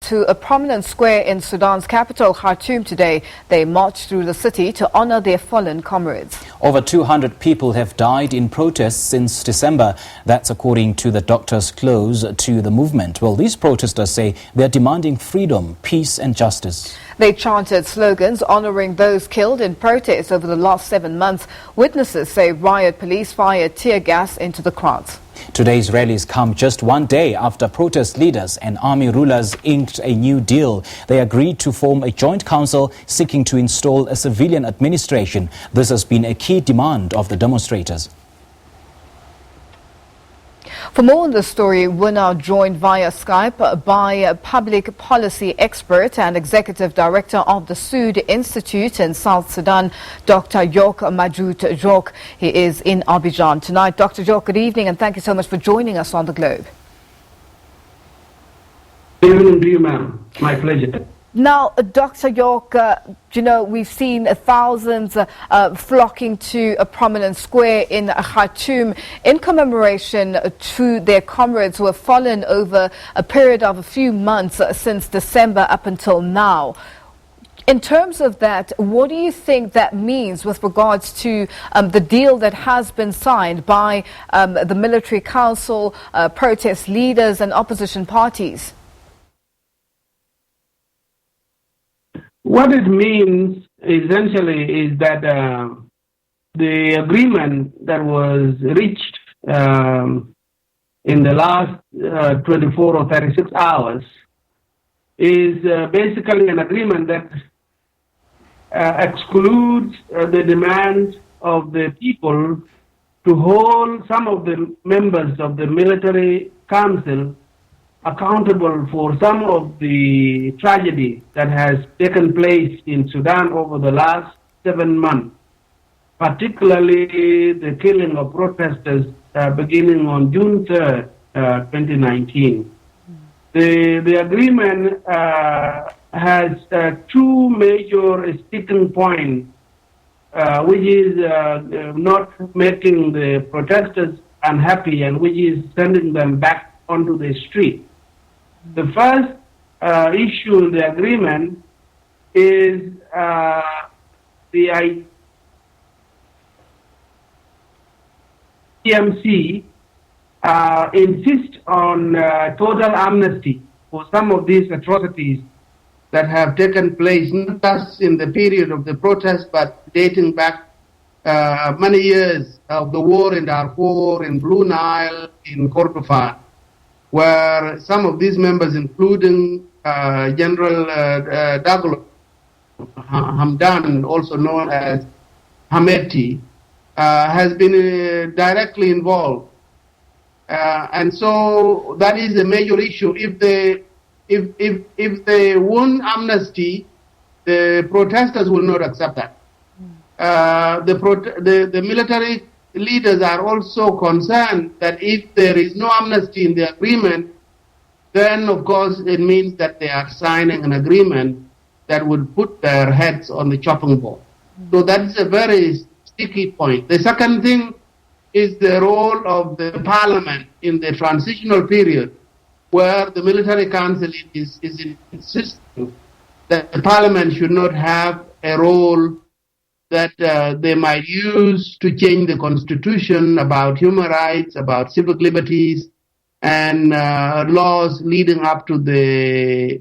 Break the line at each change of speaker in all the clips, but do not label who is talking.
To a prominent square in Sudan's capital, Khartoum, today. They marched through the city to honor their fallen comrades.
Over 200 people have died in protests since December. That's according to the doctors close to the movement. Well, these protesters say they're demanding freedom, peace and justice.
They chanted slogans honoring those killed in protests over the last 7 months. Witnesses say riot police fired tear gas into the crowds.
Today's rallies come just one day after protest leaders and army rulers inked a new deal. They agreed to form a joint council seeking to install a civilian administration. This has been a key demand of the demonstrators.
For more on this story, we're now joined via Skype by public policy expert and executive director of the Sud Institute in South Sudan, Dr. Yok Majut Jok. He is in Abidjan tonight. Dr. Jok, good evening and thank you so much for joining us on The Globe.
Good evening to you, ma'am. My pleasure.
Now, Dr. York, we've seen thousands flocking to a prominent square in Khartoum in commemoration to their comrades who have fallen over a period of a few months since December up until now. In terms of that, what do you think that means with regards to the deal that has been signed by the military council, protest leaders and opposition parties?
What it means essentially is that the agreement that was reached in the last 24 or 36 hours is basically an agreement that excludes the demands of the people to hold some of the members of the military council accountable for some of the tragedy that has taken place in Sudan over the last 7 months, particularly the killing of protesters beginning on June 3rd, 2019. The agreement has two major sticking points, which is not making the protesters unhappy and which is sending them back onto the street. The first issue in the agreement is the ICMC insist on total amnesty for some of these atrocities that have taken place, not just in the period of the protest, but dating back many years of the war in Darfur, in Blue Nile, in Kordofan, where some of these members, including General Daglo Hamdan, also known as Hameti, has been directly involved. And so that is a major issue. If they won amnesty, the protesters will not accept that. The military leaders are also concerned that if there is no amnesty in the agreement, then of course it means that they are signing an agreement that would put their heads on the chopping board. So that's a very sticky point. The second thing is the role of the parliament in the transitional period, where the military council is insisting that the parliament should not have a role that they might use to change the constitution about human rights, about civic liberties, and laws leading up to the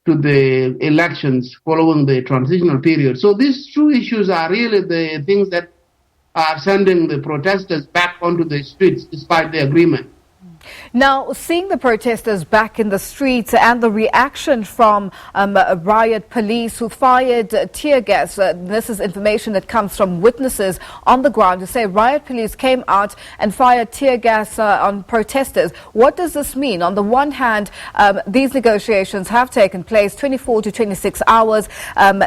elections following the transitional period. So these two issues are really the things that are sending the protesters back onto the streets despite the agreement.
Now, seeing the protesters back in the streets and the reaction from riot police who fired tear gas, this is information that comes from witnesses on the ground who say riot police came out and fired tear gas on protesters. What does this mean? On the one hand, these negotiations have taken place 24 to 26 hours.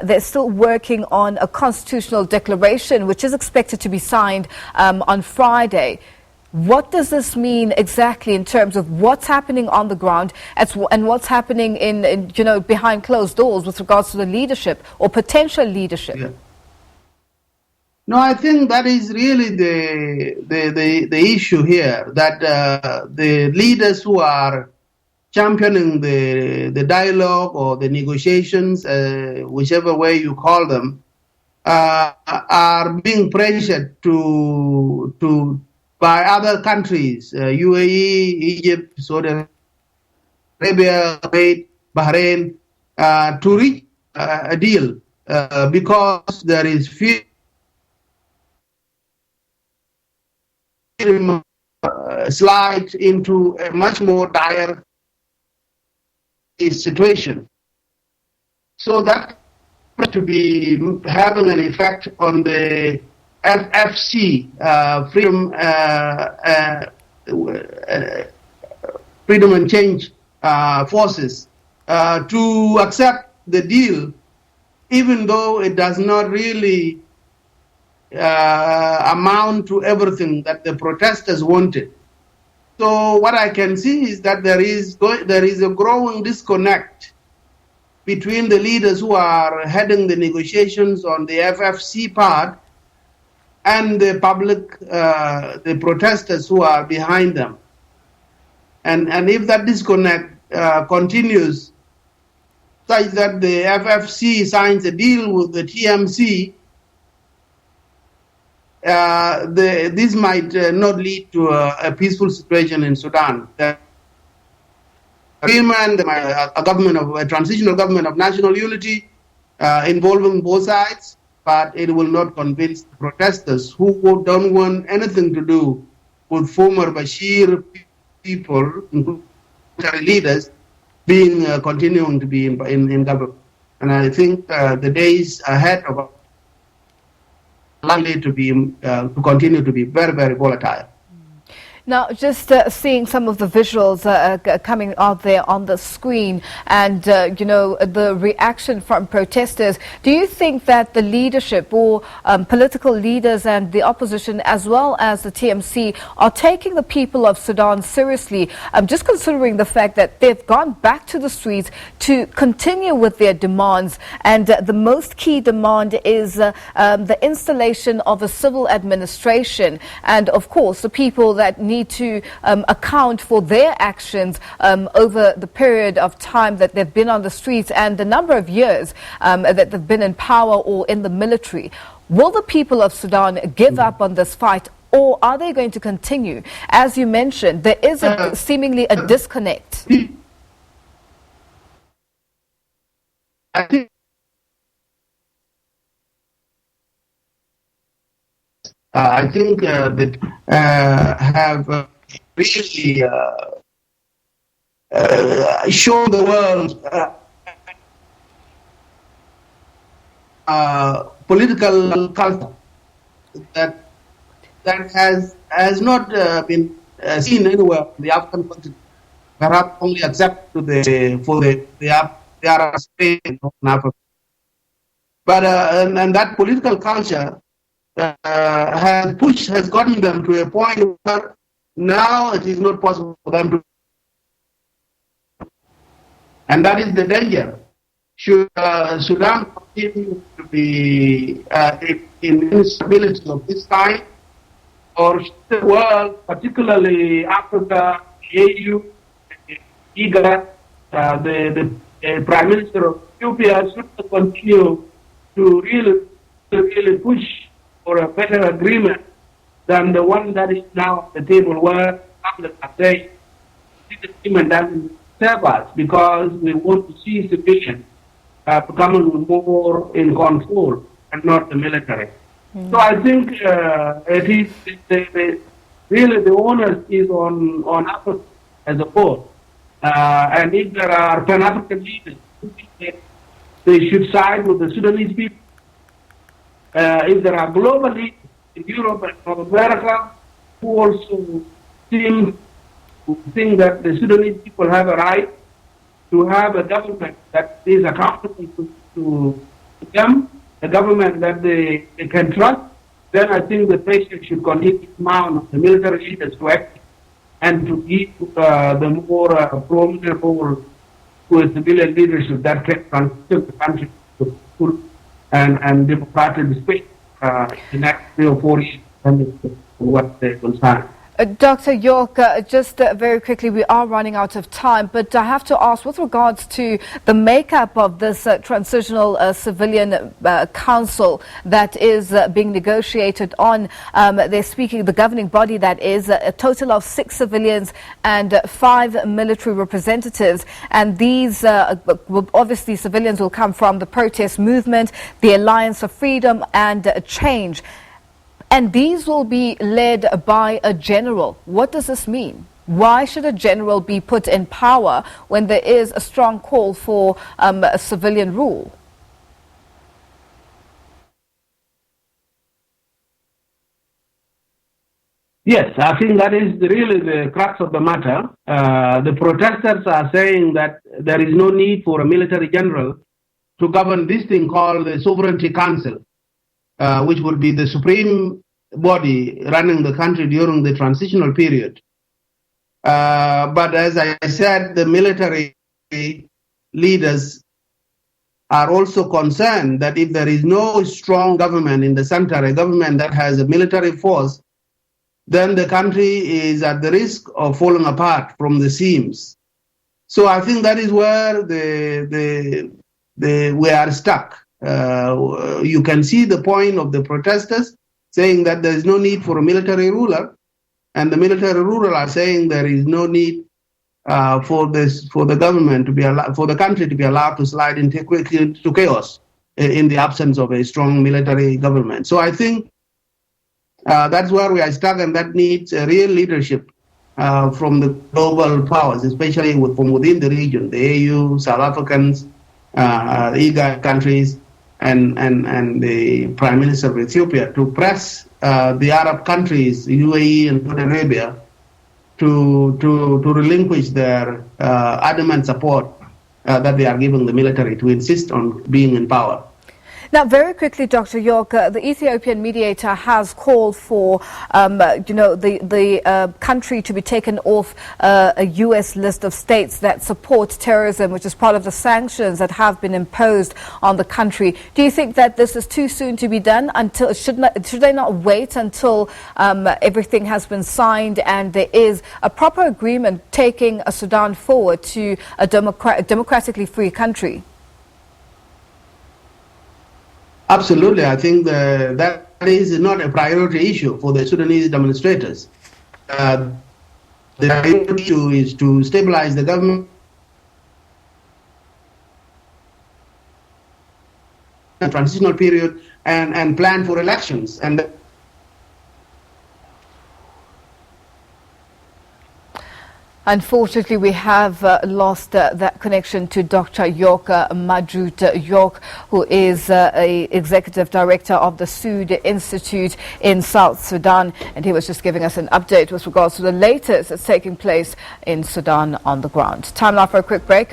They're still working on a constitutional declaration, which is expected to be signed on Friday. What does this mean exactly in terms of what's happening on the ground and what's happening in behind closed doors with regards to the leadership or potential leadership?
Yeah. No, I think that is really the issue here, that the leaders who are championing the dialogue or the negotiations, whichever way you call them, are being pressured by other countries, UAE, Egypt, Saudi Arabia, Kuwait, Bahrain, to reach a deal because there is fear slide into a much more dire situation. So that to be having an effect on the FFC, Freedom and Change forces, to accept the deal, even though it does not really amount to everything that the protesters wanted. So what I can see is that there is a growing disconnect between the leaders who are heading the negotiations on the FFC part and the public, the protesters who are behind them. And if that disconnect continues, such that the FFC signs a deal with the TMC, this might not lead to a peaceful situation in Sudan. The agreement, a transitional government of national unity involving both sides, but it will not convince the protesters who don't want anything to do with former Bashir people, including leaders, continuing to be in government. And I think the days ahead of likely to continue to be very, very volatile.
Now, just seeing some of the visuals coming out there on the screen and, the reaction from protesters, do you think that the leadership or political leaders and the opposition as well as the TMC are taking the people of Sudan seriously, just considering the fact that they've gone back to the streets to continue with their demands, and the most key demand is the installation of a civil administration, and of course the people that need to account for their actions over the period of time that they've been on the streets and the number of years that they've been in power or in the military. Will the people of Sudan give up on this fight, or are they going to continue? As you mentioned, there is seemingly a disconnect.
I think that have really shown the world political culture that has not been seen anywhere in the African continent, perhaps only except for the Arab Spring in Africa. But and that political culture has gotten them to a point where now it is not possible for them to, and that is the danger. Should Sudan continue to be in instability of this kind, or should the world, particularly Africa, AU, IGAD, the Prime Minister of Ethiopia, should continue to really push for a better agreement than the one that is now at the table, where some are saying this agreement doesn't serve us because we want to see civilians becoming more in control and not the military. So I think it is really the onus is on Africa as a whole. And if there are Pan-African leaders who think that they should side with the Sudanese people, if there are global leaders in Europe and North America who also seem to think that the Sudanese people have a right to have a government that is accountable to them, a government that they can trust, then I think the pressure should continue to mount on the military leaders to act and to give the more prominent role to a civilian leadership that can transition the country to full and democratic space in the next 3 or 4 years, what they concern.
Dr. York, just very quickly, we are running out of time, but I have to ask, with regards to the makeup of this transitional civilian council that is being negotiated on, they're speaking, the governing body that is, a total of 6 civilians and 5 military representatives, and these obviously civilians will come from the protest movement, the Alliance of Freedom and Change. And these will be led by a general. What does this mean? Why should a general be put in power when there is a strong call for a civilian rule?
Yes, I think that is really the crux of the matter. The protesters are saying that there is no need for a military general to govern this thing called the Sovereignty Council, which would be the supreme body running the country during the transitional period. But as I said, the military leaders are also concerned that if there is no strong government in the center, a government that has a military force, then the country is at the risk of falling apart from the seams. So I think that is where we are stuck. You can see the point of the protesters saying that there is no need for a military ruler, and the military ruler are saying there is no need for the government to be allowed, for the country to be allowed to slide into chaos in the absence of a strong military government. So I think that's where we are stuck, and that needs a real leadership from the global powers, especially from within the region, the AU, South Africans, IGAD countries, and the Prime Minister of Ethiopia to press the Arab countries, UAE and Saudi Arabia, to relinquish their adamant support that they are giving the military to insist on being in power.
Now, very quickly, Dr. York, the Ethiopian mediator has called for, the country to be taken off a U.S. list of states that support terrorism, which is part of the sanctions that have been imposed on the country. Do you think that this is too soon to be done? Should they not wait until everything has been signed and there is a proper agreement taking Sudan forward to a democratically free country?
Absolutely. I think that is not a priority issue for the Sudanese demonstrators. The priority issue is to stabilize the government, a transitional period, and plan for elections. And
unfortunately, we have lost that connection to Dr. York Majut York, who is a executive director of the Sud Institute in South Sudan, and he was just giving us an update with regards to the latest that's taking place in Sudan on the ground. Time now for a quick break.